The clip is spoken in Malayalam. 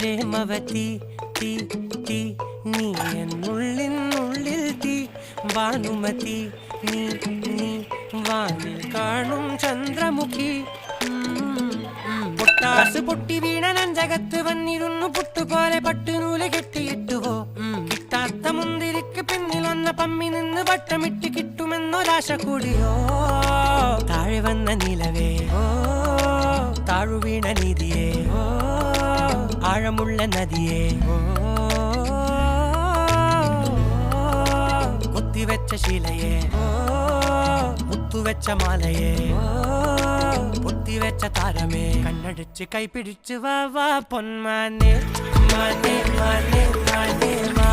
പ്രേമവതി തീ തീ നീ എന്നുള്ളിൽ തീ ഭാനുമതി നീ നീ വാനിൽ കാണും ചന്ദ്രമുഖി പൊട്ടാസ് പൊട്ടി വീണ നഞ്ചകത്ത് വന്നിരുന്നു പുട്ടുപോലെ പട്ടുനൂല് കെട്ടിയിട്ടുവോ കിട്ടാത്ത മുന്തിരിക്ക് പിന്നിൽ വന്ന പമ്മി നിന്ന് വട്ടമിട്ട് കിട്ടുമെന്നൊരാശ കൂടിയോ താഴെ വന്ന നിലവേ താഴു വീണ നിധിയേ ആഴമുള്ള നദിയേ കൊത്തിവെച്ച ശിലയേ മുത്തുവെച്ച മാലയേ പൊത്തിവെച്ച താരമേ കണ്ണടിച്ച് കൈപിടിച്ച് വാ വാ പൊന്മാനെ മാനേ മാനേ മാനേ വാ